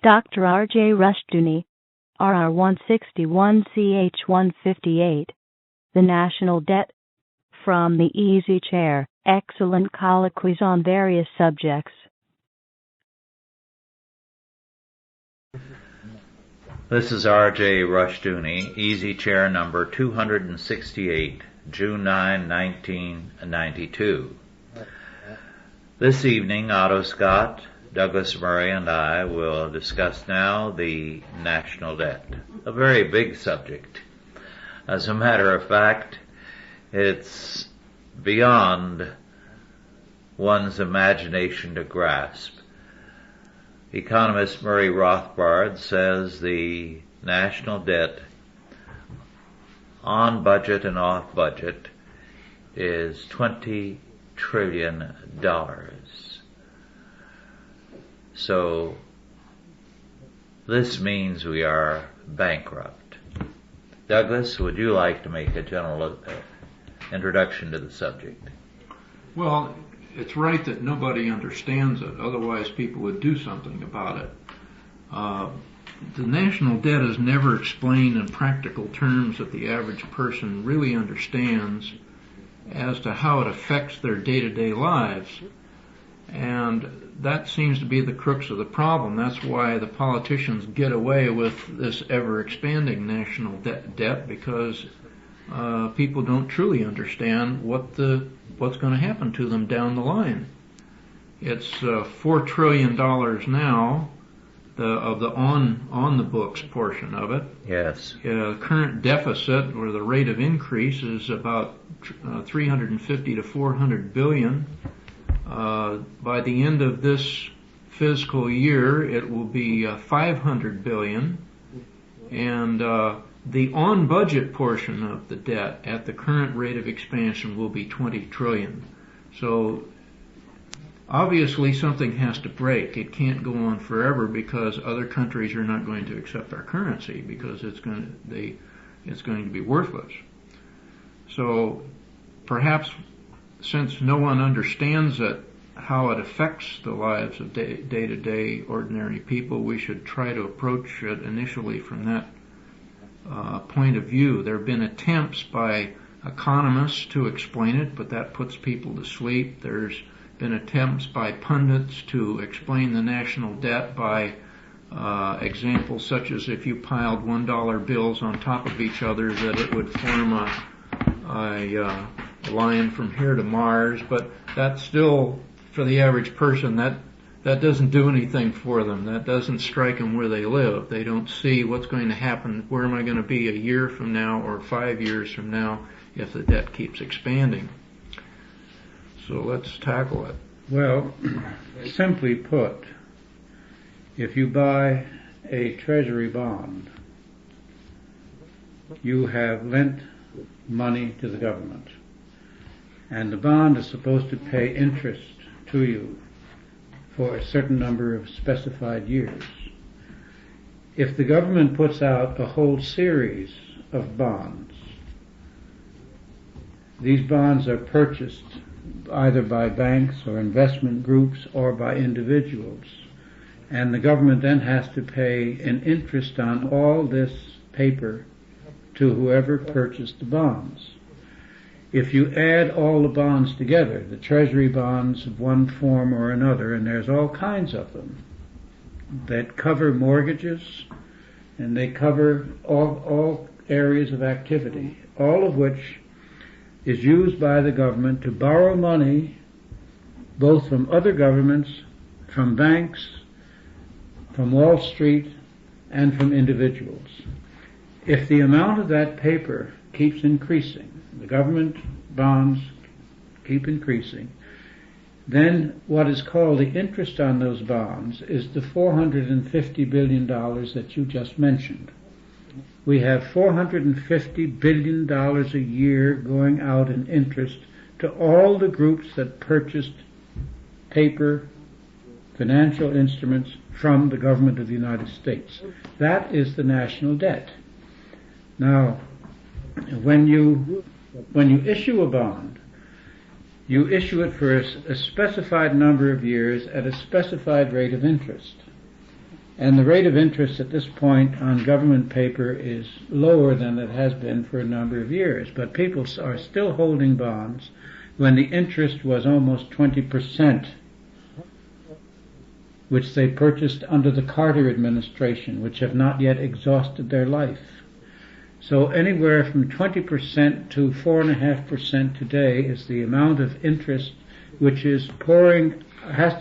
Dr. R.J. Rushdoony, RR 161 CH 158. The National Debt. From the Easy Chair, excellent colloquies on various subjects. This is R.J. Rushdoony, Easy Chair number 268, June 9, 1992. This evening, Otto Scott, Douglas Murray, and I will discuss now the national debt, a very big subject. As a matter of fact, it's beyond one's imagination to grasp. Economist Murray Rothbard says the national debt on budget and off budget is $20 trillion. So this means we are bankrupt. Douglas, would you like to make a general introduction to the subject? Well, it's right that nobody understands it, otherwise people would do something about it. The national debt is never explained in practical terms that the average person really understands as to how it affects their day-to-day lives. And that seems to be the crux of the problem. That's why the politicians get away with this ever-expanding national debt, because people don't truly understand what's going to happen to them down the line. It's $4 trillion now, of the on the books portion of it. Yes. Current deficit, or the rate of increase, is about 350 to 400 billion. By the end of this fiscal year, it will be 500 billion, and the on-budget portion of the debt at the current rate of expansion will be 20 trillion. So obviously something has to break. It can't go on forever because other countries are not going to accept our currency because it's going to be worthless. So perhaps, since no one understands how it affects the lives of day-to-day ordinary people, we should try to approach it initially from that point of view. There have been attempts by economists to explain it, but that puts people to sleep. There's been attempts by pundits to explain the national debt by examples such as if you piled $1 bills on top of each other, that it would form a line from here to Mars. But that's still, for the average person, that doesn't do anything for them. That doesn't strike them where they live. They don't see what's going to happen. Where am I going to be a year from now or 5 years from now if the debt keeps expanding? So let's tackle it. Well, simply put, if you buy a treasury bond, you have lent money to the government, and the bond is supposed to pay interest to you for a certain number of specified years. If the government puts out a whole series of bonds, these bonds are purchased either by banks or investment groups or by individuals, and the government then has to pay an interest on all this paper to whoever purchased the bonds. If you add all the bonds together, the treasury bonds of one form or another, and there's all kinds of them, that cover mortgages, and they cover all areas of activity, all of which is used by the government to borrow money, both from other governments, from banks, from Wall Street, and from individuals. If the amount of that paper keeps increasing, the government bonds keep increasing, then what is called the interest on those bonds is the $450 billion that you just mentioned. We have $450 billion a year going out in interest to all the groups that purchased paper, financial instruments from the government of the United States. That is the national debt. Now, when you issue a bond, you issue it for a specified number of years at a specified rate of interest. And the rate of interest at this point on government paper is lower than it has been for a number of years. But people are still holding bonds when the interest was almost 20%, which they purchased under the Carter administration, which have not yet exhausted their life. So anywhere from 20% to 4.5% today is the amount of interest which has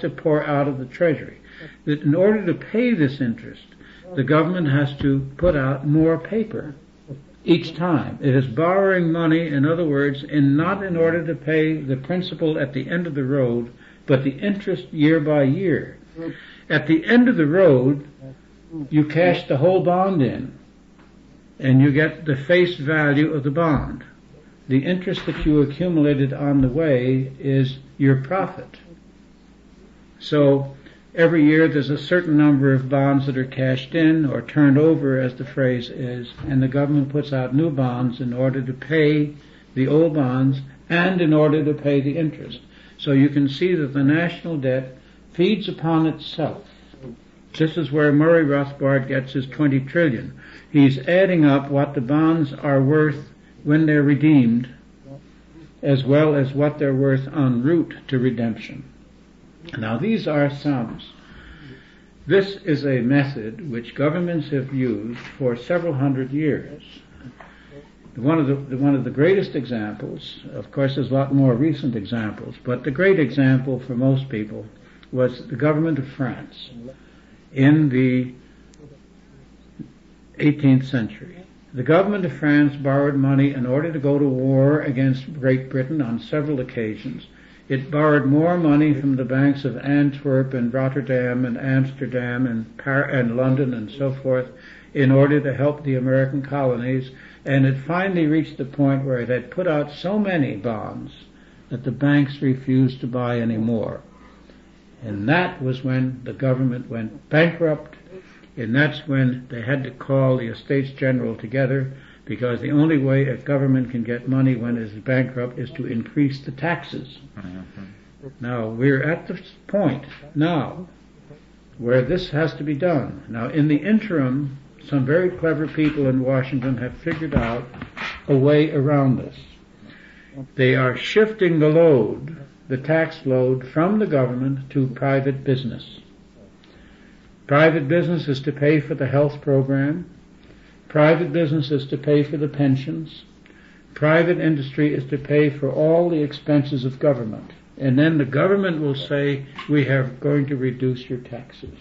to pour out of the Treasury. That in order to pay this interest, the government has to put out more paper each time. It is borrowing money, in other words, not in order to pay the principal at the end of the road, but the interest year by year. At the end of the road, you cash the whole bond in, and you get the face value of the bond. The interest that you accumulated on the way is your profit. So every year there's a certain number of bonds that are cashed in or turned over, as the phrase is, and the government puts out new bonds in order to pay the old bonds and in order to pay the interest. So you can see that the national debt feeds upon itself. This is where Murray Rothbard gets his 20 trillion. He's adding up what the bonds are worth when they're redeemed, as well as what they're worth en route to redemption. Now these are sums. This is a method which governments have used for several hundred years. One of the greatest examples, of course there's a lot more recent examples, but the great example for most people was the government of France in the 18th century. The government of France borrowed money in order to go to war against Great Britain on several occasions. It borrowed more money from the banks of Antwerp and Rotterdam and Amsterdam and London and so forth in order to help the American colonies, and it finally reached the point where it had put out so many bonds that the banks refused to buy any more. And that was when the government went bankrupt, and that's when they had to call the Estates General together, because the only way a government can get money when it is bankrupt is to increase the taxes. Mm-hmm. Now, we're at the point now where this has to be done. Now, in the interim, some very clever people in Washington have figured out a way around this. They are shifting the load, the tax load, from the government to private business. Private business is to pay for the health program. Private business is to pay for the pensions. Private industry is to pay for all the expenses of government. And then the government will say, we are going to reduce your taxes.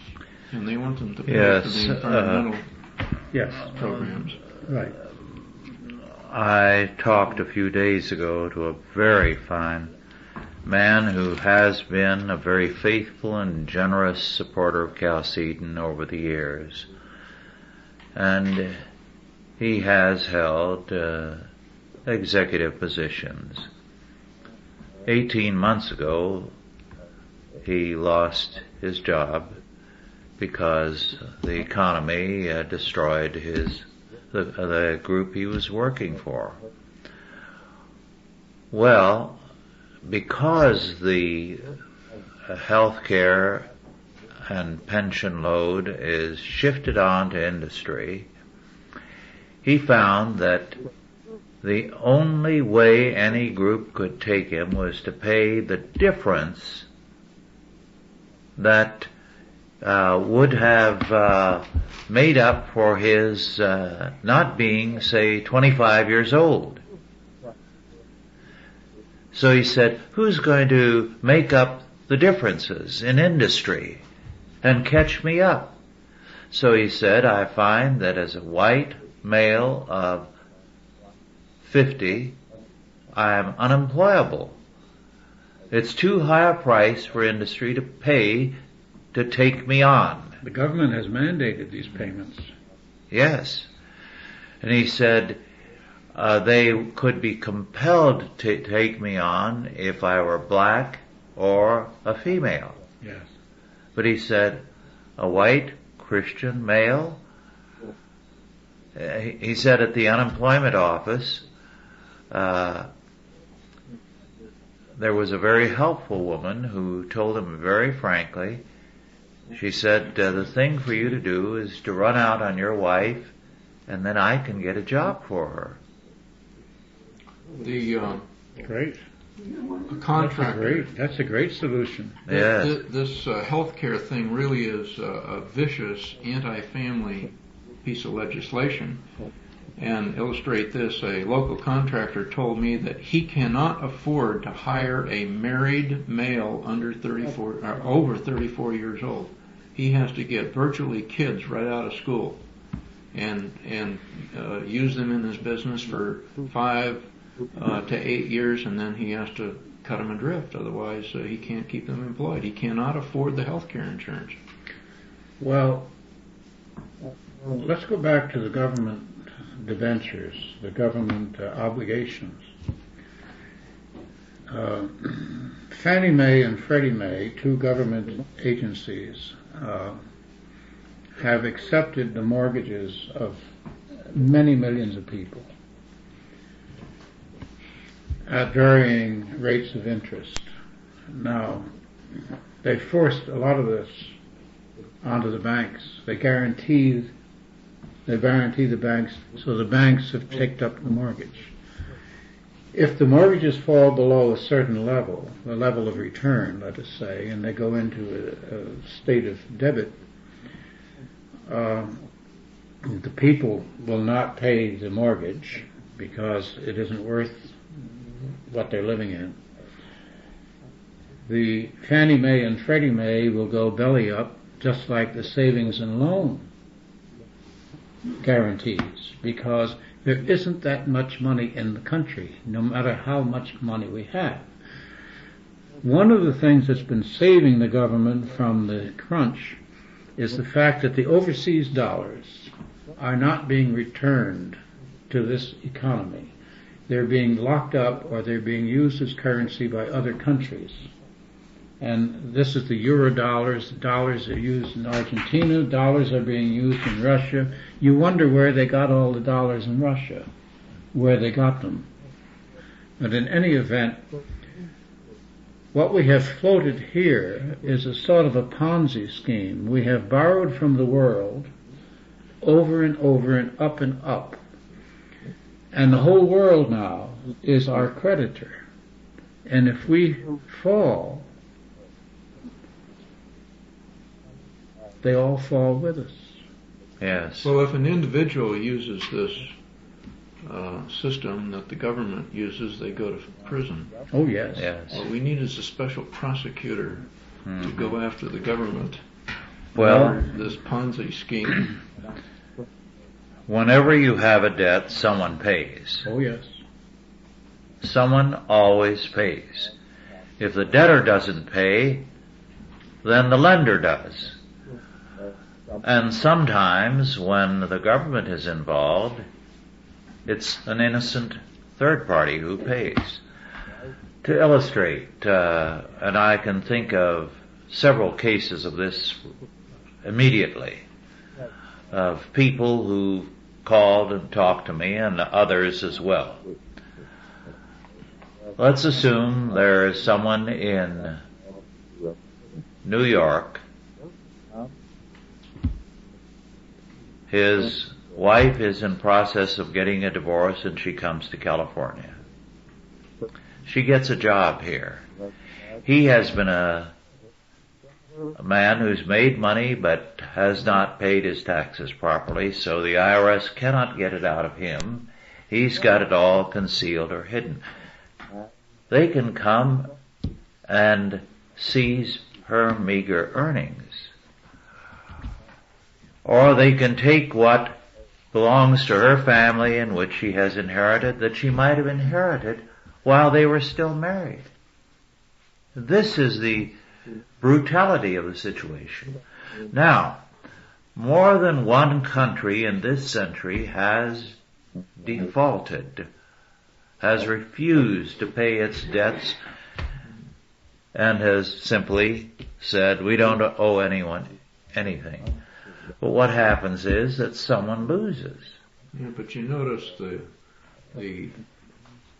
And they want them to pay for the environmental programs. Right. I talked a few days ago to a very fine man who has been a very faithful and generous supporter of Chalcedon over the years. And he has held executive positions. 18 months ago, he lost his job because the economy destroyed the group he was working for. Well, because the health care and pension load is shifted on to industry, he found that the only way any group could take him was to pay the difference that would have made up for his not being, say, 25 years old. So he said, who's going to make up the differences in industry and catch me up? So he said, I find that as a white male of 50, I am unemployable. It's too high a price for industry to pay to take me on. The government has mandated these payments. Yes. And he said, they could be compelled to take me on if I were black or a female. Yes. But he said, a white Christian male? He said at the unemployment office, there was a very helpful woman who told him very frankly, She said, the thing for you to do is to run out on your wife, and then I can get a job for her. The Great. contractor. That's a great solution. Yeah. This healthcare thing really is a vicious anti-family piece of legislation. And illustrate this, a local contractor told me that he cannot afford to hire a married male under 34 or over 34 years old. He has to get virtually kids right out of school and use them in his business for 5 to 8 years, and then he has to cut them adrift. Otherwise, he can't keep them employed. He cannot afford the health care insurance. Well, let's go back to the government debentures, the government obligations. Fannie Mae and Freddie Mae, two government agencies, have accepted the mortgages of many millions of people at varying rates of interest. Now, they forced a lot of this onto the banks. They guarantee the banks, so the banks have picked up the mortgage. If the mortgages fall below a certain level, the level of return, let us say, and they go into a state of debit, the people will not pay the mortgage because it isn't worth what they're living in. The Fannie Mae and Freddie Mae will go belly up, just like the savings and loan guarantees, because there isn't that much money in the country, no matter how much money we have. One of the things that's been saving the government from the crunch is the fact that the overseas dollars are not being returned to this economy. They're being locked up or they're being used as currency by other countries. And this is the euro dollars. Dollars are used in Argentina. Dollars are being used in Russia. You wonder where they got all the dollars in Russia, where they got them. But in any event, what we have floated here is a sort of a Ponzi scheme. We have borrowed from the world over and over and up. And the whole world now is our creditor. And if we fall, they all fall with us. Yes. Well, if an individual uses this system that the government uses, they go to prison. Oh, yes. Yes. What we need is a special prosecutor to go after the government Well, for this Ponzi scheme. whenever you have a debt, someone pays. Oh, yes. Someone always pays. If the debtor doesn't pay, then the lender does. And sometimes when the government is involved, it's an innocent third party who pays. To illustrate, and I can think of several cases of this immediately, of people who called and talked to me and others as well. Let's assume there is someone in New York. His wife is in process of getting a divorce and she comes to California. She gets a job here. He has been a man who's made money but has not paid his taxes properly, so the IRS cannot get it out of him. He's got it all concealed or hidden. They can come and seize her meager earnings. Or they can take what belongs to her family and which she has inherited, that she might have inherited while they were still married. This is the brutality of the situation. Now, more than one country in this century has defaulted, has refused to pay its debts, and has simply said, we don't owe anyone anything. But what happens is that someone loses. Yeah, but you notice the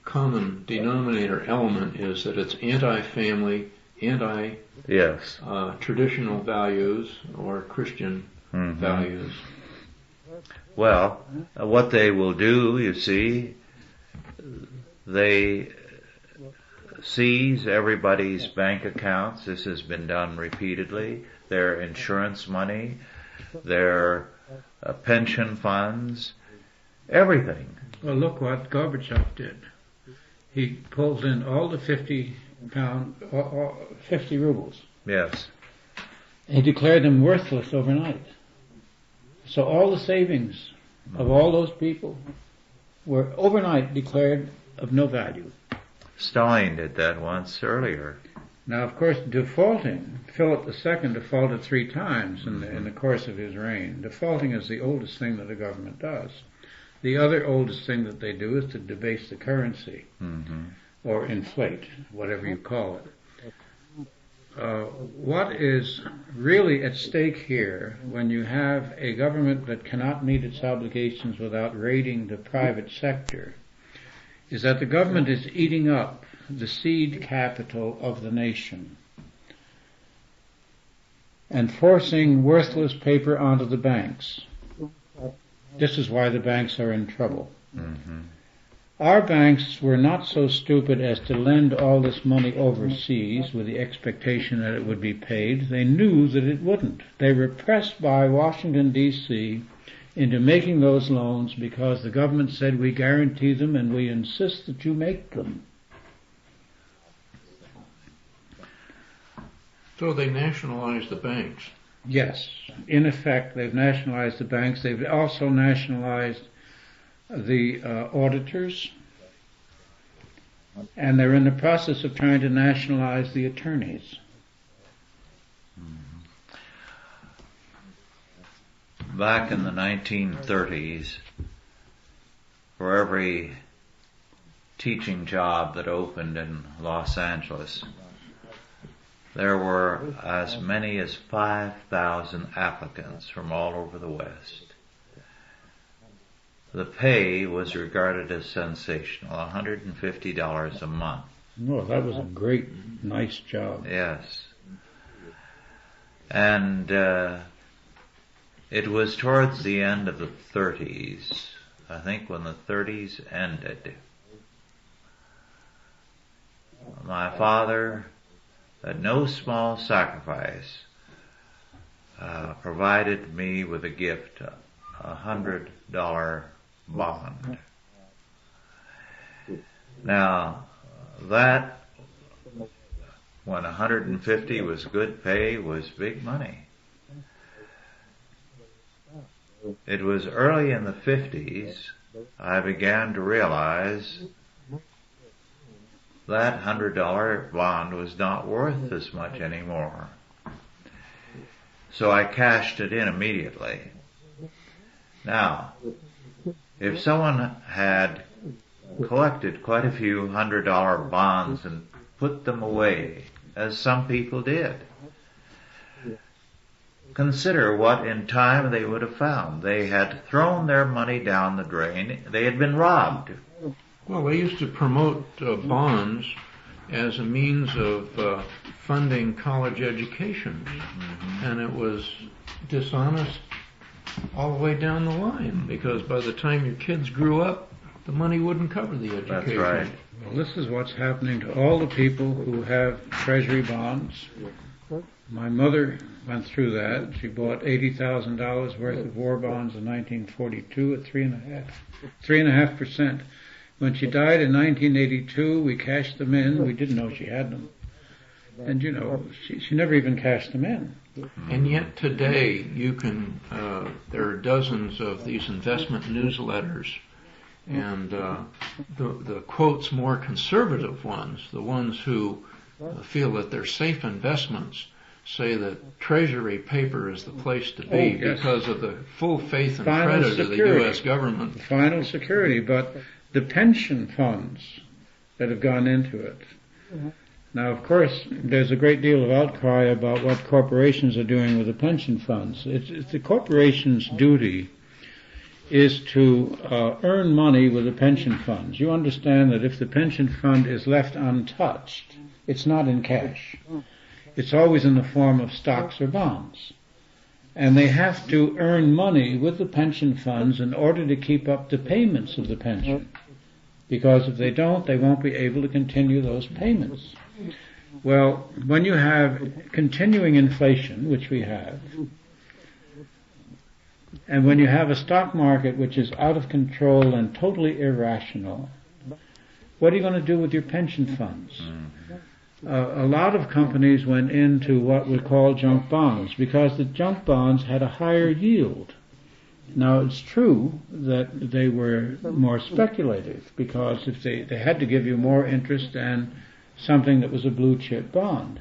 common denominator element is that it's anti-family, Yes. traditional values or Christian values. Well, what they will do, you see, they seize everybody's bank accounts. This has been done repeatedly. Their insurance money, their pension funds, everything. Well, look what Gorbachev did. He pulled in all the 50 rubles. Yes. He declared them worthless overnight. So all the savings of all those people were overnight declared of no value. Stalin did that once earlier. Now, of course, defaulting, Philip II defaulted 3 times in the course of his reign. Defaulting is the oldest thing that a government does. The other oldest thing that they do is to debase the currency, or inflate, whatever you call it. What is really at stake here, when you have a government that cannot meet its obligations without raiding the private sector, is that the government is eating up the seed capital of the nation and forcing worthless paper onto the banks. This is why the banks are in trouble. Our banks were not so stupid as to lend all this money overseas with the expectation that it would be paid. They knew that it wouldn't. They were pressed by Washington, D.C. into making those loans because the government said, we guarantee them and we insist that you make them. So they nationalized the banks. Yes. In effect, they've nationalized the banks. They've also nationalized the auditors. And they're in the process of trying to nationalize the attorneys. Back in the 1930s, for every teaching job that opened in Los Angeles, there were as many as 5,000 applicants from all over the West. The pay was regarded as sensational, $150 a month. Oh, that was a great, nice job. Yes. And it was towards the end of the 30s, I think when the 30s ended. My father, at no small sacrifice, provided me with a gift, $100 bond. Now, that, when 150 was good pay, was big money. It was early in the 50s I began to realize that $100 bond was not worth as much anymore. So I cashed it in immediately. Now, if someone had collected quite a few $100 bonds and put them away, as some people did, consider what in time they would have found. They had thrown their money down the drain. They had been robbed. Well, they used to promote bonds as a means of funding college educations, and it was dishonest all the way down the line, because by the time your kids grew up, the money wouldn't cover the education. That's right. Well, this is what's happening to all the people who have treasury bonds. My mother went through that. She bought $80,000 worth of war bonds in 1942 at 3.5%. When she died in 1982, we cashed them in. We didn't know she had them. And, you know, she never even cashed them in. And yet today, you can, there are dozens of these investment newsletters, and the quotes more conservative ones, the ones who feel that they're safe investments, say that Treasury paper is the place to be because of the full faith and credit of the U.S. government. Final security, but the pension funds that have gone into it. Now, of course, there's a great deal of outcry about what corporations are doing with the pension funds. It's the corporation's duty is to earn money with the pension funds. You understand that if the pension fund is left untouched, it's not in cash. it's always in the form of stocks or bonds. And they have to earn money with the pension funds in order to keep up the payments of the pension. Because if they don't, they won't be able to continue those payments. Well, when you have continuing inflation, which we have, and when you have a stock market which is out of control and totally irrational, what are you going to do with your pension funds? A lot of companies went into what we call junk bonds because the junk bonds had a higher yield. Now, it's true that they were more speculative because if they had to give you more interest than something that was a blue chip bond.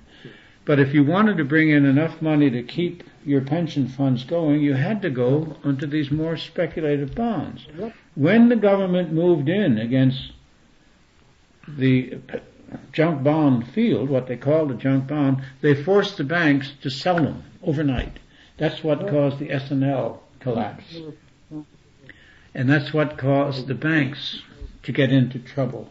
But if you wanted to bring in enough money to keep your pension funds going, you had to go onto these more speculative bonds. When the government moved in against the junk bond field, what they called a junk bond, they forced the banks to sell them overnight. That's what caused the S&L collapse. And that's what caused the banks to get into trouble.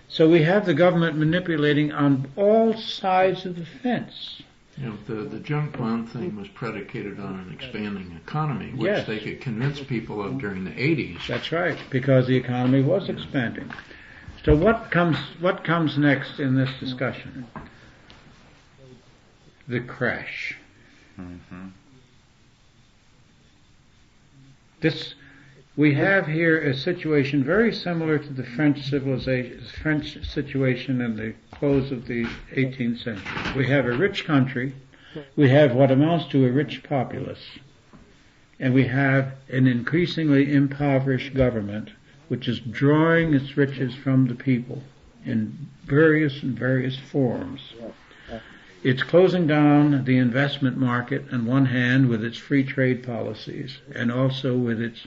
So we have the government manipulating on all sides of the fence. You know, the junk bond thing was predicated on an expanding economy, which Yes. they could convince people of during the 80s. That's right, because the economy was expanding. So what comes next in this discussion? The crash. We have here a situation very similar to the French situation in the close of the 18th century. We have a rich country, we have what amounts to a rich populace, and we have an increasingly impoverished government which is drawing its riches from the people in various forms. It's closing down the investment market on one hand with its free trade policies and also with its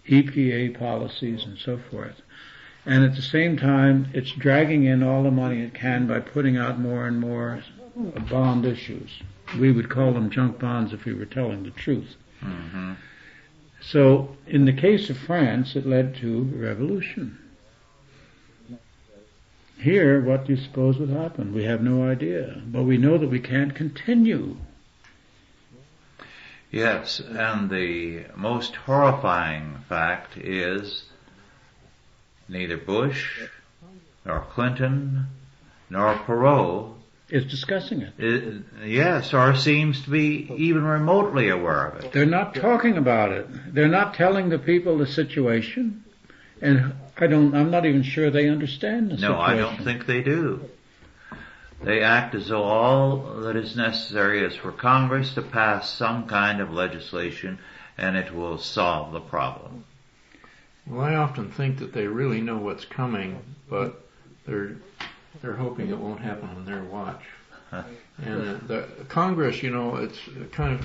EPA policies and so forth. And at the same time, it's dragging in all the money it can by putting out more and more bond issues. We would call them junk bonds if we were telling the truth. Mm-hmm. So, in the case of France, it led to a revolution. Here, what do you suppose would happen? We have no idea. But we know that we can't continue. Yes, and the most horrifying fact is neither Bush, nor Clinton, nor Perot Is discussing it. Yes, or seems to be even remotely aware of it. They're not talking about it. They're not telling the people the situation. And I'm not even sure they understand the situation. No, I don't think they do. They act as though all that is necessary is for Congress to pass some kind of legislation and it will solve the problem. Well, I often think that they really know what's coming, but they're hoping it won't happen on their watch. And the Congress, you know, it's kind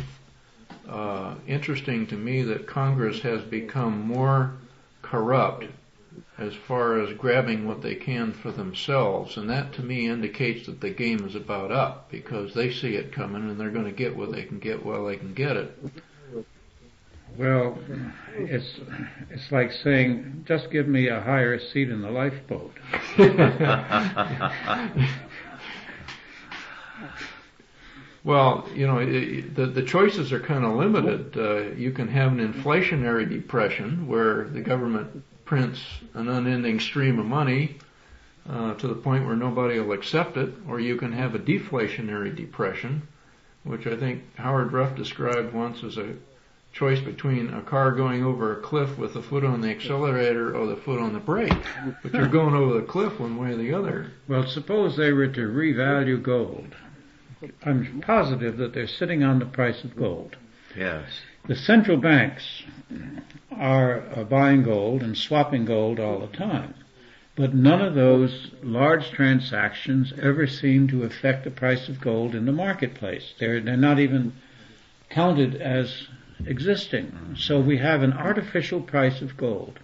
of interesting to me that Congress has become more corrupt as far as grabbing what they can for themselves, and that to me indicates that the game is about up, because they see it coming and they're going to get what they can get while they can get it. Well, it's like saying, just give me a higher seat in the lifeboat. Well, you know, the choices are kind of limited. You can have an inflationary depression where the government prints an unending stream of money to the point where nobody will accept it, or you can have a deflationary depression, which I think Howard Ruff described once as a choice between a car going over a cliff with the foot on the accelerator or the foot on the brake. But you're going over the cliff one way or the other. Well, suppose they were to revalue gold. I'm positive that they're sitting on the price of gold. Yes. The central banks are buying gold and swapping gold all the time. But none of those large transactions ever seem to affect the price of gold in the marketplace. They're not even counted as existing. So we have an artificial price of gold.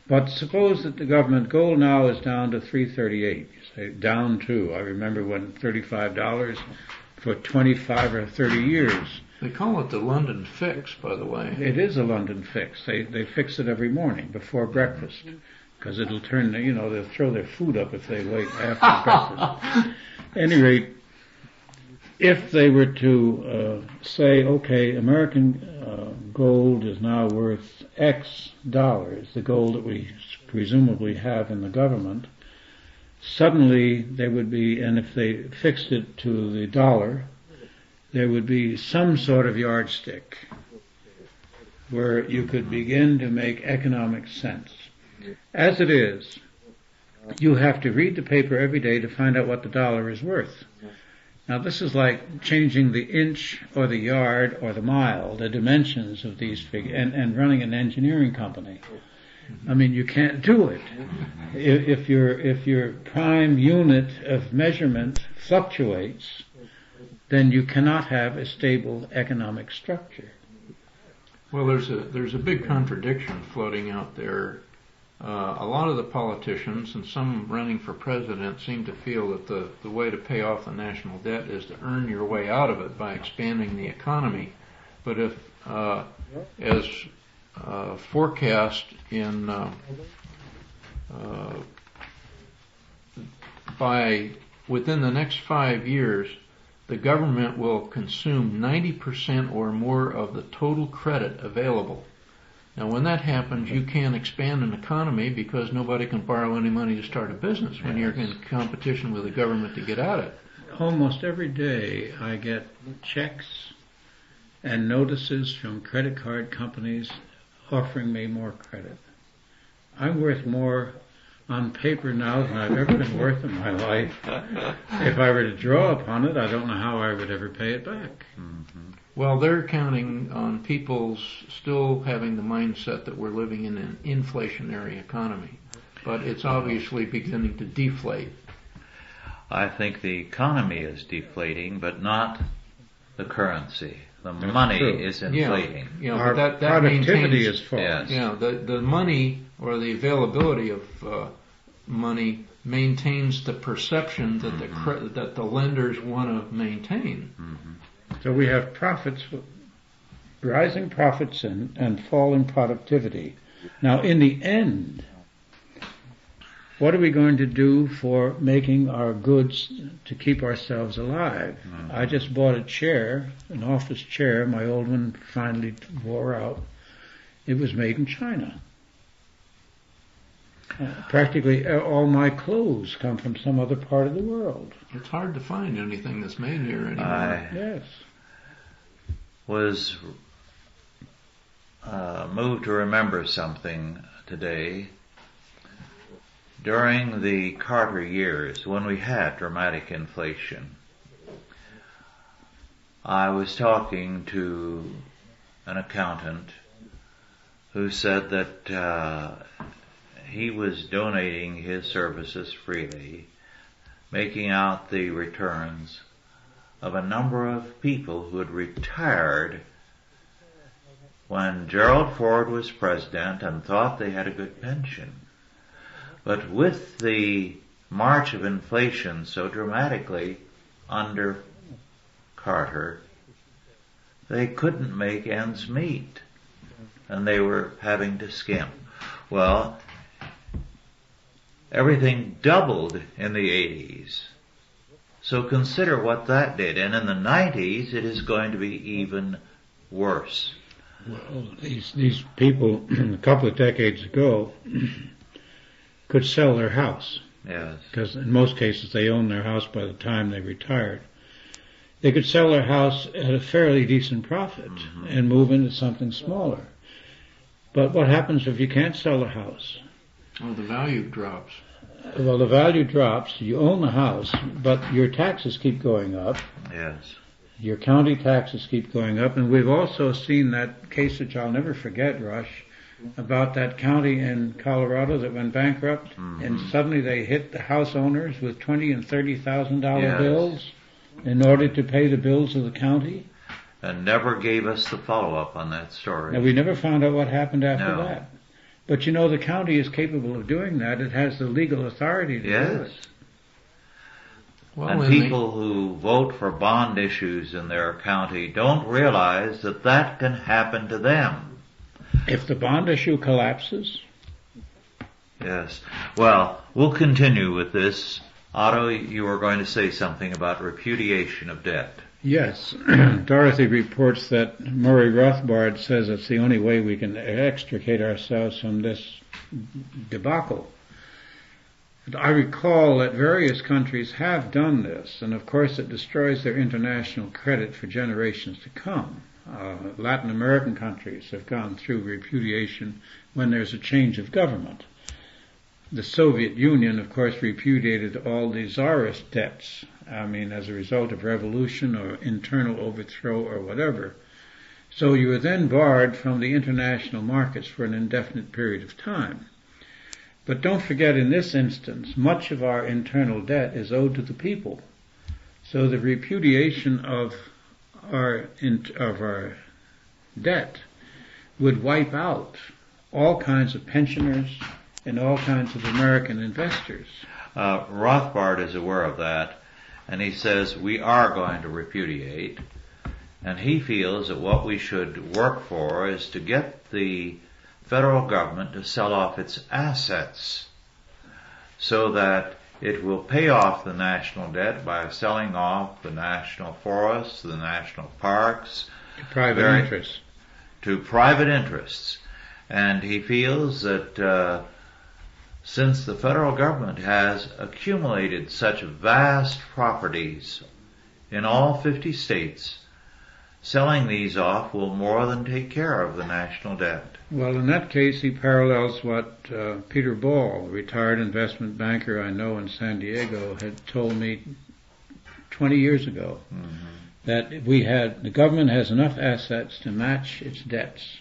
But suppose that the government gold now is down to $338. Say down to, I remember when $35 for 25 or 30 years. They call it the London fix, by the way. It is a London fix. They fix it every morning before breakfast, because it'll turn, they'll throw their food up if they wait after breakfast. At any rate, if they were to say, okay, American gold is now worth X dollars, the gold that we presumably have in the government, suddenly there would be, and if they fixed it to the dollar, there would be some sort of yardstick where you could begin to make economic sense. As it is, you have to read the paper every day to find out what the dollar is worth. Now this is like changing the inch or the yard or the mile, the dimensions of these figures, and running an engineering company. I mean, you can't do it. If your prime unit of measurement fluctuates, then you cannot have a stable economic structure. Well, there's a big contradiction floating out there. A lot of the politicians and some running for president seem to feel that the way to pay off the national debt is to earn your way out of it by expanding the economy. But if, as forecast in within the next 5 years, the government will consume 90% or more of the total credit available. Now, when that happens, you can't expand an economy because nobody can borrow any money to start a business when you're in competition with the government to get at it. Almost every day I get checks and notices from credit card companies offering me more credit. I'm worth more on paper now than I've ever been worth in my life. If I were to draw upon it, I don't know how I would ever pay it back. Mm-hmm. Well, they're counting on people still having the mindset that we're living in an inflationary economy, but it's obviously beginning to deflate. I think the economy is deflating, but not the currency. The money is inflating. Yeah, our but that productivity maintains, is falling. Yes. Yeah, the money or the availability of money maintains the perception that that the lenders want to maintain. Mm-hmm. So we have profits, rising profits and falling productivity. Now, in the end, what are we going to do for making our goods to keep ourselves alive? Mm-hmm. I just bought a chair, an office chair. My old one finally wore out. It was made in China. Practically all my clothes come from some other part of the world. It's hard to find anything that's made here anymore. Yes. Was moved to remember something today. During the Carter years, when we had dramatic inflation, I was talking to an accountant who said that he was donating his services freely, making out the returns of a number of people who had retired when Gerald Ford was president and thought they had a good pension. But with the march of inflation so dramatically under Carter, they couldn't make ends meet, and they were having to skimp. Well, everything doubled in the 80s. So consider what that did. And in the 90s, it is going to be even worse. Well, these people, a couple of decades ago, could sell their house. Yes. Because in most cases, they owned their house by the time they retired. They could sell their house at a fairly decent profit and move into something smaller. But what happens if you can't sell a house? Oh, the value drops. Well, the value drops. You own the house, but your taxes keep going up. Yes. Your county taxes keep going up. And we've also seen that case which I'll never forget, Rush, about that county in Colorado that went bankrupt, and suddenly they hit the house owners with $20,000 and $30,000 bills in order to pay the bills of the county. And never gave us the follow-up on that story. Now, we never found out what happened after that. But you know, the county is capable of doing that. It has the legal authority to do it. Well, and people who vote for bond issues in their county don't realize that that can happen to them. If the bond issue collapses? Yes. Well, we'll continue with this. Otto, you were going to say something about repudiation of debt. Yes. Dorothy reports that Murray Rothbard says it's the only way we can extricate ourselves from this debacle. I recall that various countries have done this, and of course it destroys their international credit for generations to come. Latin American countries have gone through repudiation when there's a change of government. The Soviet Union, of course, repudiated all the czarist debts, as a result of revolution or internal overthrow or whatever. So you were then barred from the international markets for an indefinite period of time. But don't forget, in this instance, much of our internal debt is owed to the people. So the repudiation of our debt would wipe out all kinds of pensioners and all kinds of American investors. Rothbard is aware of that, and he says we are going to repudiate, and he feels that what we should work for is to get the federal government to sell off its assets so that it will pay off the national debt by selling off the national forests, the national parks, to private interests. And he feels that since the federal government has accumulated such vast properties in all 50 states, selling these off will more than take care of the national debt. Well, in that case, he parallels what Peter Ball, a retired investment banker I know in San Diego, had told me 20 years ago, that the government has enough assets to match its debts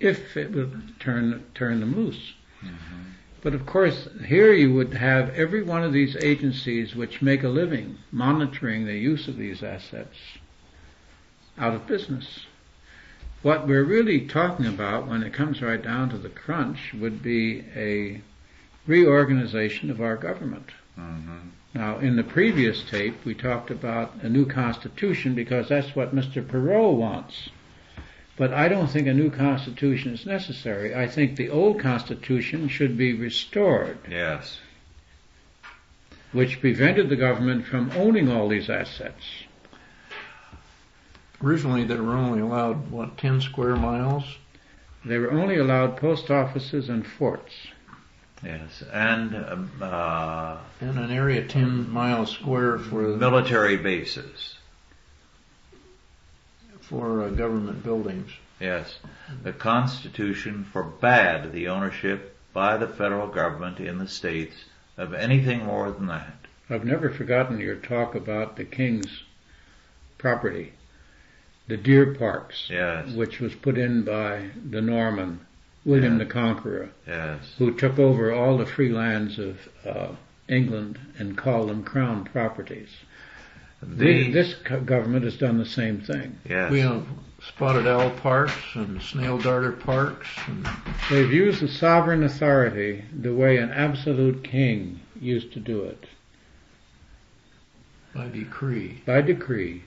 if it would turn them loose. But of course, here you would have every one of these agencies which make a living monitoring the use of these assets out of business. What we're really talking about when it comes right down to the crunch would be a reorganization of our government. Now, in the previous tape, we talked about a new constitution because that's what Mr. Perot wants. But I don't think a new constitution is necessary. I think the old constitution should be restored. Yes. Which prevented the government from owning all these assets. Originally, they were only allowed, 10 square miles? They were only allowed post offices and forts. Yes, and an area 10 miles square for military bases. For government buildings. Yes. The Constitution forbade the ownership by the federal government in the states of anything more than that. I've never forgotten your talk about the king's property, the deer parks, yes, which was put in by the Norman, William the Conqueror, yes, who took over all the free lands of England and called them crown properties. This government has done the same thing. Yes. We have spotted owl parks and snail darter parks. They've used the sovereign authority the way an absolute king used to do it. By decree. By decree.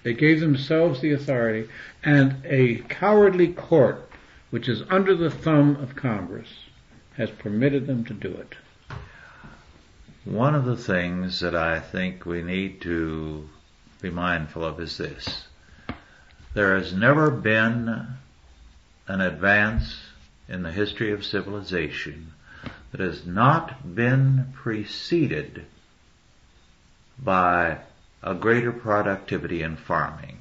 They gave themselves the authority, and a cowardly court, which is under the thumb of Congress, has permitted them to do it. One of the things that I think we need to be mindful of is this. There has never been an advance in the history of civilization that has not been preceded by a greater productivity in farming.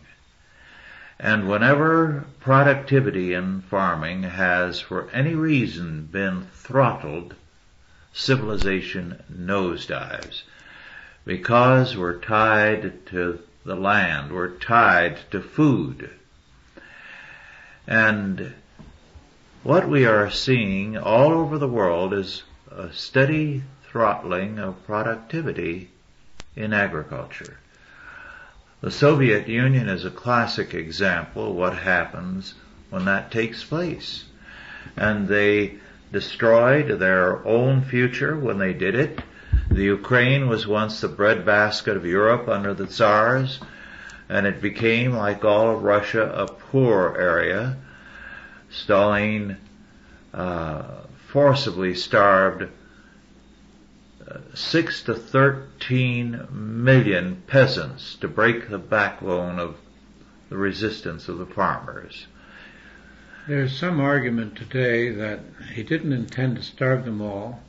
And whenever productivity in farming has for any reason been throttled, civilization nosedives, because we're tied to the land, we're tied to food. And what we are seeing all over the world is a steady throttling of productivity in agriculture. The Soviet Union is a classic example of what happens when that takes place. And they destroyed their own future when they did it. The Ukraine was once the breadbasket of Europe under the Tsars, and it became, like all of Russia, a poor area. Stalin forcibly starved 6 to 13 million peasants to break the backbone of the resistance of the farmers. There's some argument today that he didn't intend to starve them all.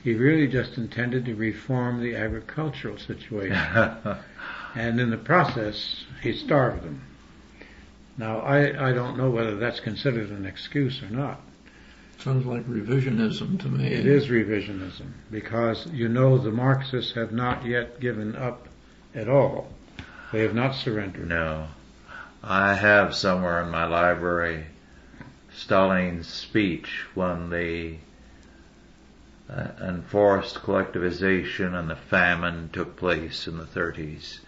He really just intended to reform the agricultural situation. And in the process, he starved them. Now, I don't know whether that's considered an excuse or not. Sounds like revisionism to me. It is revisionism, because the Marxists have not yet given up at all. They have not surrendered. No. I have somewhere in my library Stalin's speech when the enforced collectivization and the famine took place in the 30s.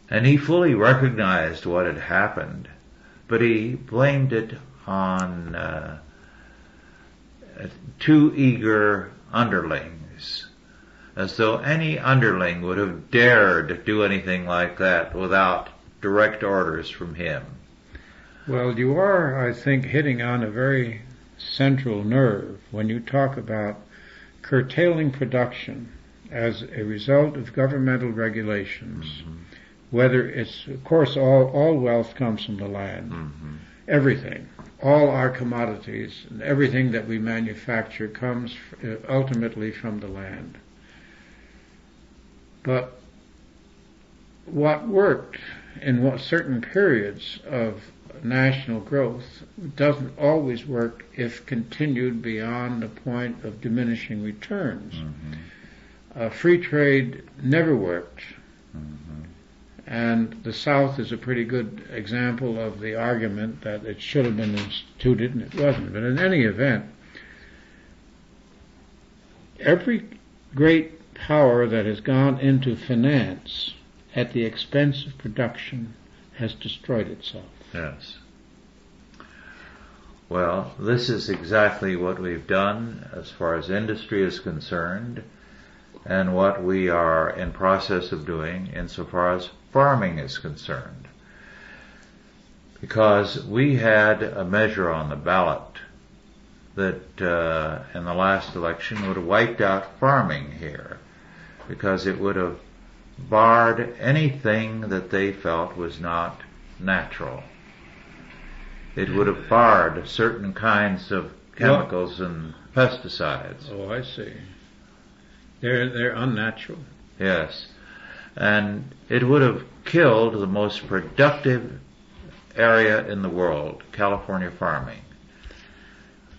And he fully recognized what had happened, but he blamed it on too eager underlings, as though any underling would have dared do anything like that without direct orders from him. Well, you are, I think, hitting on a very central nerve when you talk about curtailing production as a result of governmental regulations. Mm-hmm. Whether it's, of course, all wealth comes from the land. Mm-hmm. Everything. All our commodities and everything that we manufacture comes ultimately from the land. But what worked in certain periods of national growth doesn't always work if continued beyond the point of diminishing returns. Mm-hmm. Free trade never worked. Mm-hmm. And the South is a pretty good example of the argument that it should have been instituted and it wasn't. But in any event, every great power that has gone into finance at the expense of production has destroyed itself. Yes. Well, this is exactly what we've done as far as industry is concerned, and what we are in process of doing insofar as farming is concerned. Because we had a measure on the ballot that in the last election would have wiped out farming here, because it would have barred anything that they felt was not natural. It would have barred certain kinds of chemicals and pesticides. Oh, I see. They're unnatural. Yes. And it would have killed the most productive area in the world, California farming.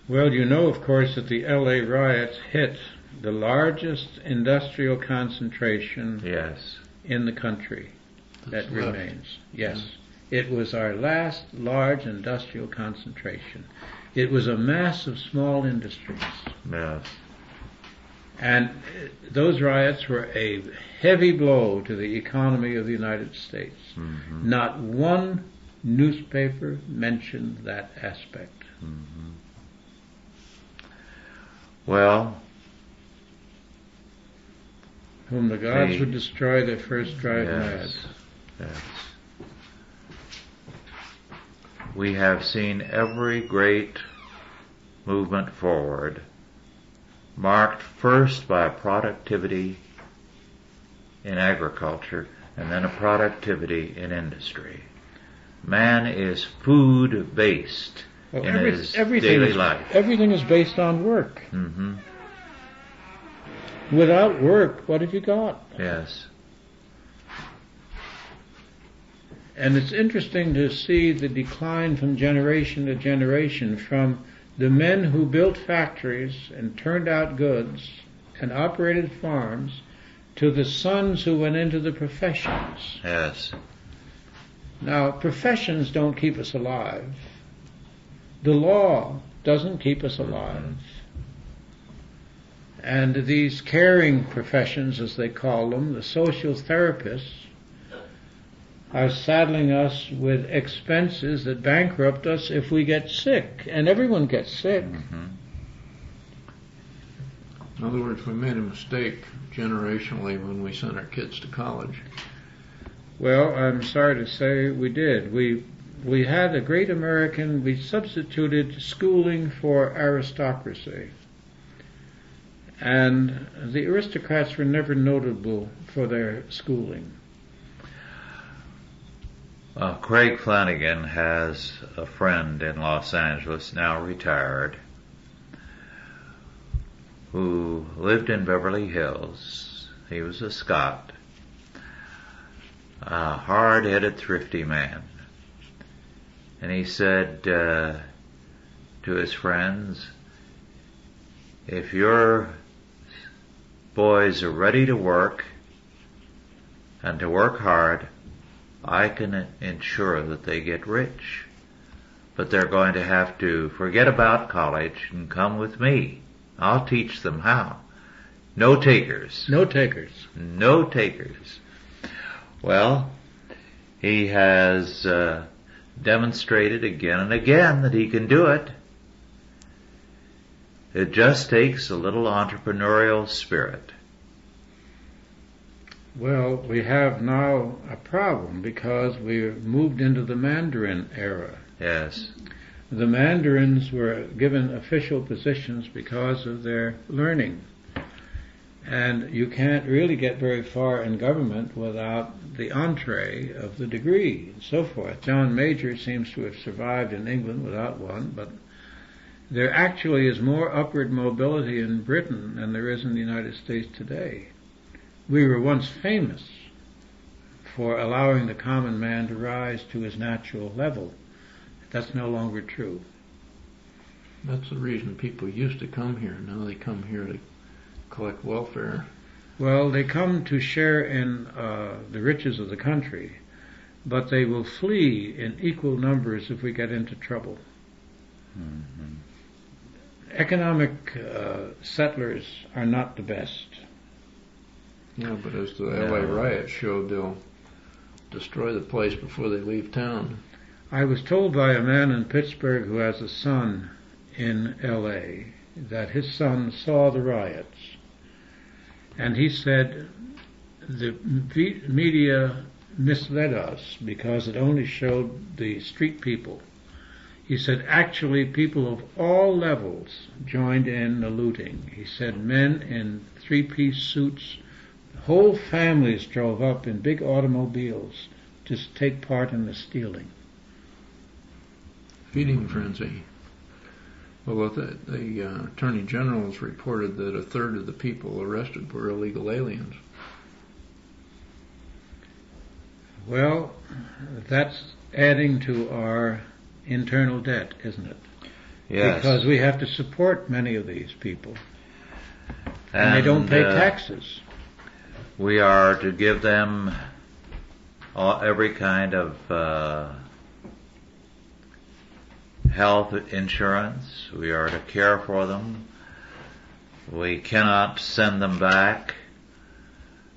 Well, you know, of course, that the LA riots hit the largest industrial concentration in the country that remains. Yes. It was our last large industrial concentration. It was a mass of small industries. Yes. And those riots were a heavy blow to the economy of the United States. Mm-hmm. Not one newspaper mentioned that aspect. Mm-hmm. Well, whom the gods would destroy, they first drive mad. Yes. We have seen every great movement forward marked first by productivity in agriculture and then a productivity in industry. Man is food-based in his daily life. Everything is based on work. Mm-hmm. Without work, what have you got? Yes. And it's interesting to see the decline from generation to generation, from the men who built factories and turned out goods and operated farms to the sons who went into the professions. Yes. Now, professions don't keep us alive. The law doesn't keep us alive. Mm-hmm. And these caring professions, as they call them, the social therapists, are saddling us with expenses that bankrupt us if we get sick. And everyone gets sick. Mm-hmm. In other words, we made a mistake generationally when we sent our kids to college. Well, I'm sorry to say we did. We had a great we substituted schooling for aristocracy. And the aristocrats were never notable for their schooling. Craig Flanagan has a friend in Los Angeles, now retired, who lived in Beverly Hills. He was a Scot, a hard-headed, thrifty man. And he said to his friends, if your boys are ready to work and to work hard, I can ensure that they get rich. But they're going to have to forget about college and come with me. I'll teach them how. No takers. No takers. No takers. Well, he has demonstrated again and again that he can do it. It just takes a little entrepreneurial spirit. Well, we have now a problem because we've moved into the Mandarin era. Yes. The Mandarins were given official positions because of their learning. And you can't really get very far in government without the entree of the degree and so forth. John Major seems to have survived in England without one, but there actually is more upward mobility in Britain than there is in the United States today. We were once famous for allowing the common man to rise to his natural level. That's no longer true. That's the reason people used to come here. Now they come here to collect welfare. Well, they come to share in the riches of the country, but they will flee in equal numbers if we get into trouble. Mm-hmm. Economic settlers are not the best. Yeah, but as the LA riots showed, they'll destroy the place before they leave town. I was told by a man in Pittsburgh who has a son in LA that his son saw the riots. And he said the media misled us because it only showed the street people. He said actually people of all levels joined in the looting. He said men in three-piece suits, whole families drove up in big automobiles to take part in the stealing. Feeding frenzy. Well, the Attorney General has reported that a third of the people arrested were illegal aliens. Well, that's adding to our internal debt, isn't it? Yes. Because we have to support many of these people. And they don't pay taxes. We are to give them every kind of health insurance. We are to care for them. We cannot send them back.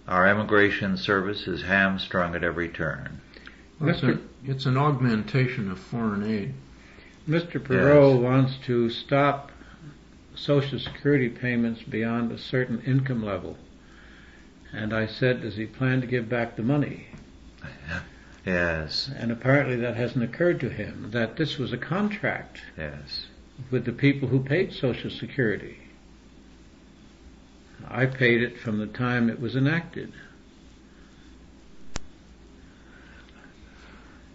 Our immigration service is hamstrung at every turn. It's an augmentation of foreign aid. Mr. Perot wants to stop Social Security payments beyond a certain income level. And I said, does he plan to give back the money? Yes. And apparently that hasn't occurred to him, that this was a contract with the people who paid Social Security. I paid it from the time it was enacted.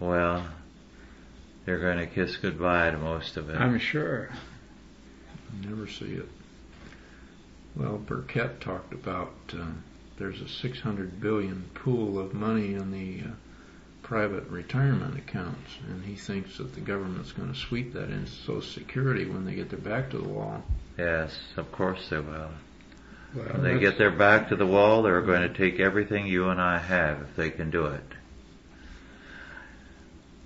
Well, you're going to kiss goodbye to most of it. I'm sure. Never see it. Well, Burkett talked about there's a $600 billion pool of money in the private retirement accounts, and he thinks that the government's going to sweep that into Social Security when they get their back to the wall. Yes, of course they will. Well, when they get their back to the wall, they're going to take everything you and I have if they can do it.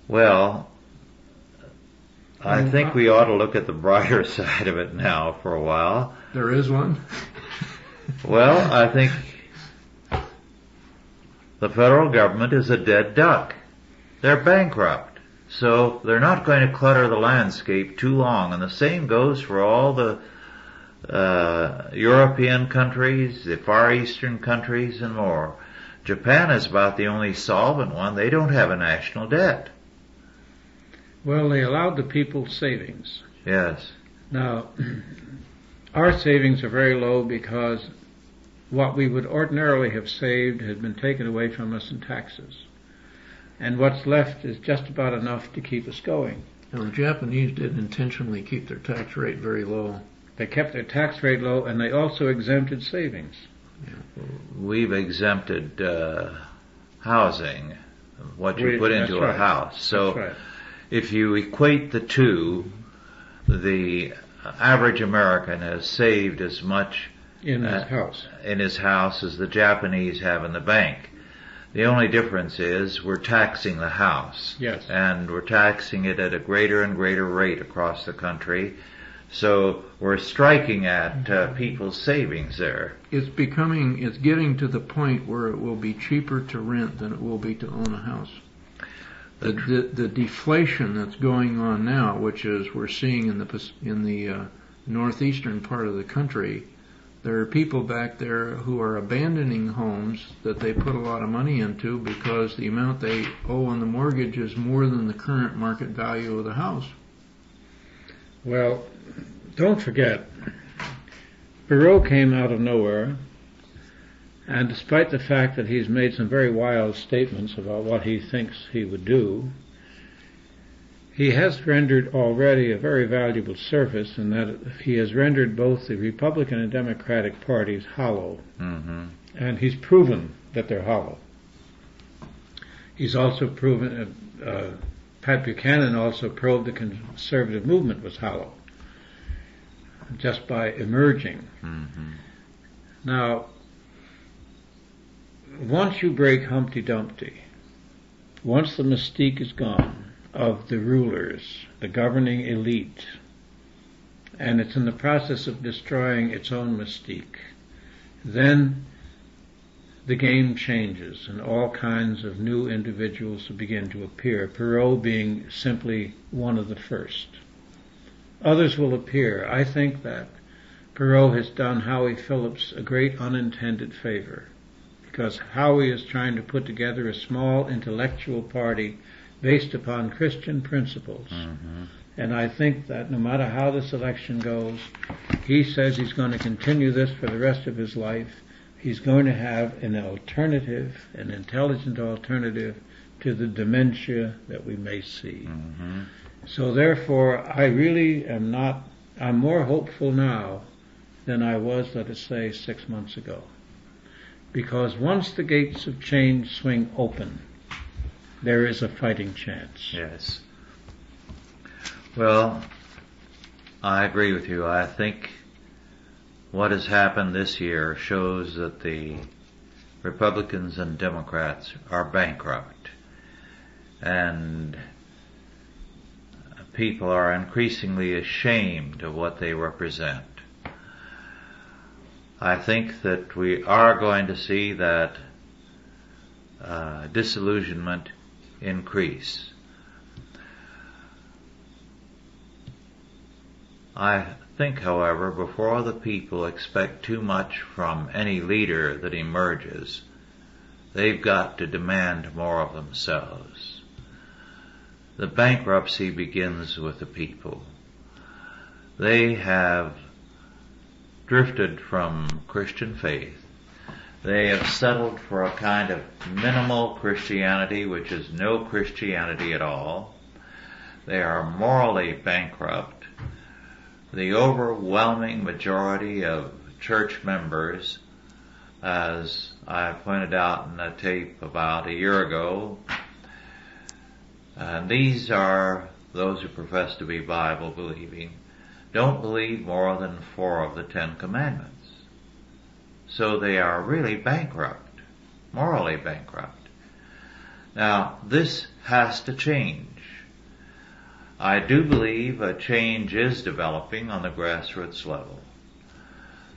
Well, I think we ought to look at the brighter side of it now for a while. There is one? Well, I think the federal government is a dead duck. They're bankrupt. So they're not going to clutter the landscape too long. And the same goes for all the European countries, the Far Eastern countries, and more. Japan is about the only solvent one. They don't have a national debt. Well, they allowed the people savings. Yes. Now, Our savings are very low because what we would ordinarily have saved has been taken away from us in taxes. And what's left is just about enough to keep us going. Now, the Japanese did intentionally keep their tax rate very low. They kept their tax rate low, and they also exempted savings. We've exempted housing, what you put into a house. So if you equate the two, the average American has saved as much in his house as the Japanese have in the bank. The only difference is we're taxing the house. Yes. And we're taxing it at a greater and greater rate across the country. So we're striking at people's savings there. It's getting to the point where it will be cheaper to rent than it will be to own a house. The deflation that's going on now, which is we're seeing in the northeastern part of the country, there are people back there who are abandoning homes that they put a lot of money into because the amount they owe on the mortgage is more than the current market value of the house. Well, don't forget, Perot came out of nowhere, and despite the fact that he's made some very wild statements about what he thinks he would do, he has rendered already a very valuable service in that he has rendered both the Republican and Democratic parties hollow. Mm-hmm. And he's proven that they're hollow. He's also proven, Pat Buchanan also proved the conservative movement was hollow, just by emerging. Mm-hmm. Now, once you break Humpty Dumpty, once the mystique is gone of the rulers, the governing elite, and it's in the process of destroying its own mystique, then the game changes and all kinds of new individuals begin to appear, Perot being simply one of the first. Others will appear. I think that Perot has done Howie Phillips a great unintended favor, because Howie is trying to put together a small intellectual party based upon Christian principles. Mm-hmm. And I think that no matter how this election goes, he says he's going to continue this for the rest of his life. He's going to have an alternative, an intelligent alternative to the dementia that we may see. Mm-hmm. So therefore, I really I'm more hopeful now than I was, let us say, 6 months ago. Because once the gates of change swing open, there is a fighting chance. Yes. Well, I agree with you. I think what has happened this year shows that the Republicans and Democrats are bankrupt. And people are increasingly ashamed of what they represent. I think that we are going to see that disillusionment increase. I think, however, before the people expect too much from any leader that emerges, they've got to demand more of themselves. The bankruptcy begins with the people. They have drifted from Christian faith. They have settled for a kind of minimal Christianity, which is no Christianity at all. They are morally bankrupt. The overwhelming majority of church members, as I pointed out in a tape about a year ago, and these are those who profess to be Bible believing, don't believe more than 4 of the 10 commandments. So they are really bankrupt, morally bankrupt. Now, this has to change. I do believe a change is developing on the grassroots level.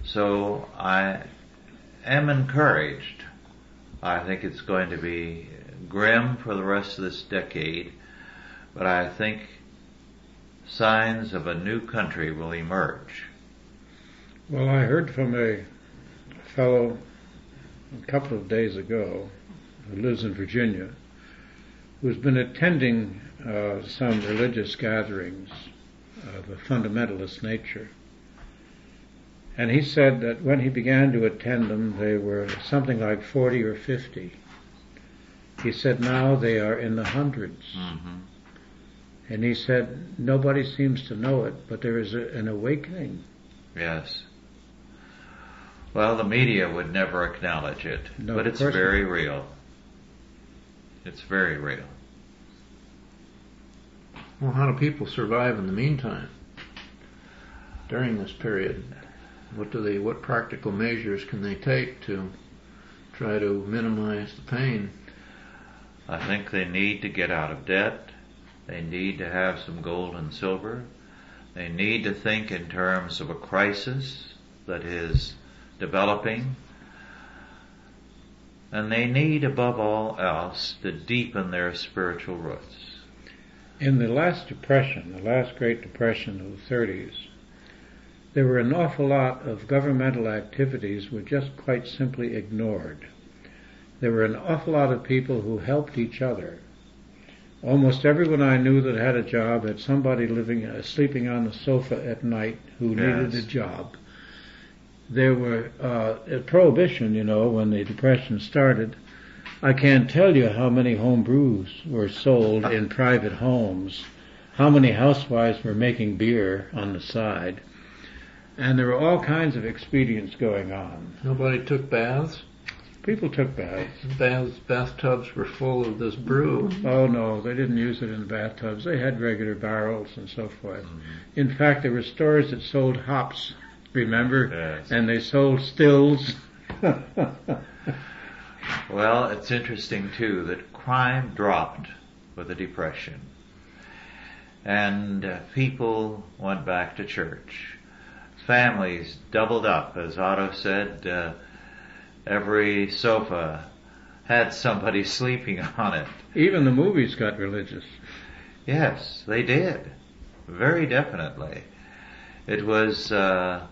So I am encouraged. I think it's going to be grim for the rest of this decade, but I think signs of a new country will emerge. Well, I heard from a fellow a couple of days ago who lives in Virginia, who's been attending some religious gatherings of a fundamentalist nature. And he said that when he began to attend them, they were something like 40 or 50. He said now they are in the hundreds. Mm-hmm. And he said nobody seems to know it, but there is an awakening. Yes. Well, the media would never acknowledge it, No, but of it's course very not. real. It's very real. Well, how do people survive in the meantime during this period? What practical measures can they take to try to minimize the pain? I think they need to get out of debt. They need to have some gold and silver. They need to think in terms of a crisis that is developing. And they need, above all else, to deepen their spiritual roots. In the last depression, the last Great Depression of the 30s, there were an awful lot of governmental activities were just quite simply ignored. There were an awful lot of people who helped each other. Almost everyone I knew that had a job had somebody sleeping on the sofa at night who needed a job. There were, at Prohibition, when the Depression started, I can't tell you how many home brews were sold in private homes, how many housewives were making beer on the side, and there were all kinds of expedients going on. Nobody took baths? People took baths. Bathtubs were full of this brew. Oh no, they didn't use it in bathtubs. They had regular barrels and so forth. Mm-hmm. In fact, there were stores that sold hops, remember? Yes. And they sold stills. Well, it's interesting too that crime dropped with the Depression. And people went back to church. Families doubled up, as Otto said. Every sofa had somebody sleeping on it. Even the movies got religious. Yes, they did. Very definitely. It was a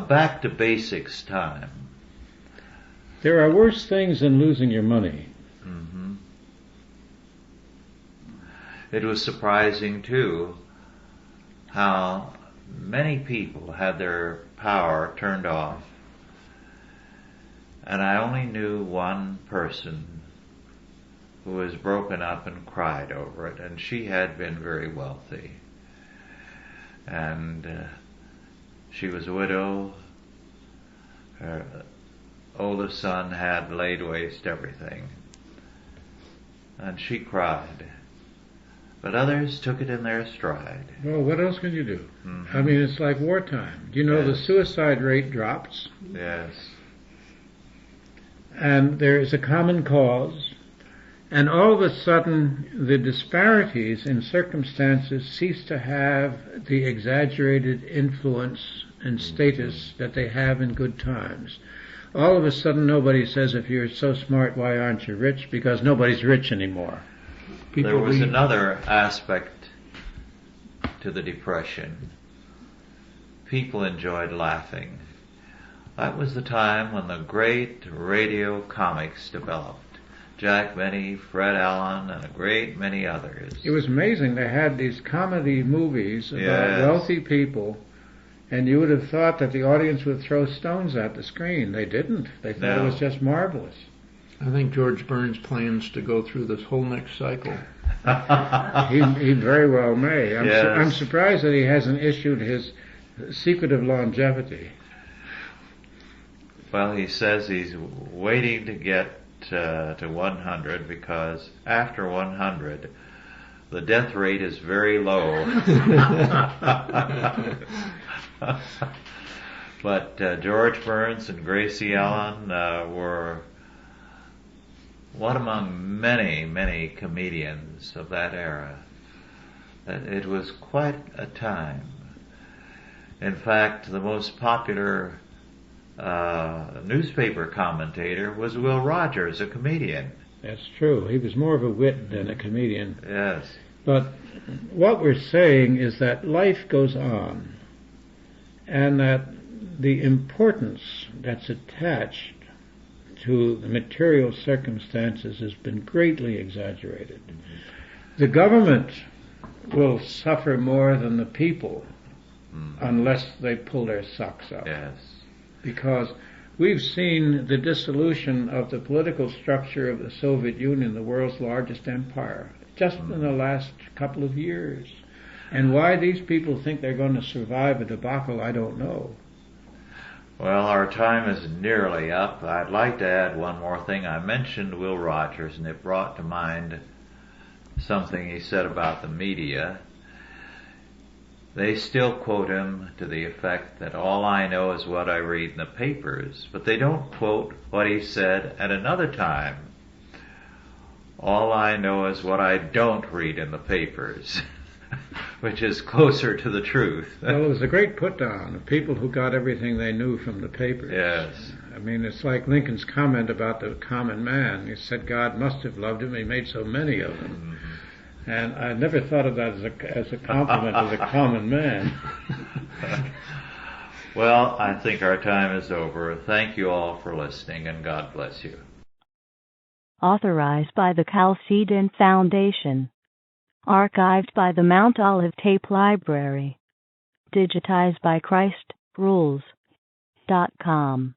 back to basics time. There are worse things than losing your money. Mm-hmm. It was surprising, too, how many people had their power turned off. And I only knew one person who was broken up and cried over it, and she had been very wealthy. And she was a widow. Her oldest son had laid waste everything. And she cried. But others took it in their stride. Well, what else can you do? Mm-hmm. I mean, it's like wartime. Do you know the suicide rate drops? Yes. And there is a common cause, and all of a sudden the disparities in circumstances cease to have the exaggerated influence and status that they have in good times. All of a sudden nobody says, if you're so smart, why aren't you rich? Because nobody's rich anymore. There was another aspect to the Depression. People enjoyed laughing. That was the time when the great radio comics developed. Jack Benny, Fred Allen, and a great many others. It was amazing. They had these comedy movies about wealthy people, and you would have thought that the audience would throw stones at the screen. They didn't. They thought it was just marvelous. I think George Burns plans to go through this whole next cycle. He very well may. I'm Yes. surprised that he hasn't issued his Secret of Longevity. Well, he says he's waiting to get to 100 because after 100, the death rate is very low. But George Burns and Gracie Allen were one among many, many comedians of that era. It was quite a time. In fact, the most popular newspaper commentator was Will Rogers, a comedian. That's true. He was more of a wit than a comedian. Yes. But what we're saying is that life goes on, and that the importance that's attached to the material circumstances has been greatly exaggerated. The government will suffer more than the people unless they pull their socks up. Yes. Because we've seen the dissolution of the political structure of the Soviet Union, the world's largest empire, just in the last couple of years. And why these people think they're going to survive a debacle, I don't know. Well, our time is nearly up. I'd like to add one more thing. I mentioned Will Rogers, and it brought to mind something he said about the media. They still quote him to the effect that all I know is what I read in the papers, but they don't quote what he said at another time. All I know is what I don't read in the papers, which is closer to the truth. Well, it was a great put-down of people who got everything they knew from the papers. Yes. I mean, it's like Lincoln's comment about the common man. He said God must have loved him. He made so many of them. Mm-hmm. And I never thought of that as a compliment to the common man. Well, I think our time is over. Thank you all for listening, and God bless you. Authorized by the Chalcedon Foundation. Archived by the Mount Olive Tape Library. Digitized by ChristRules.com.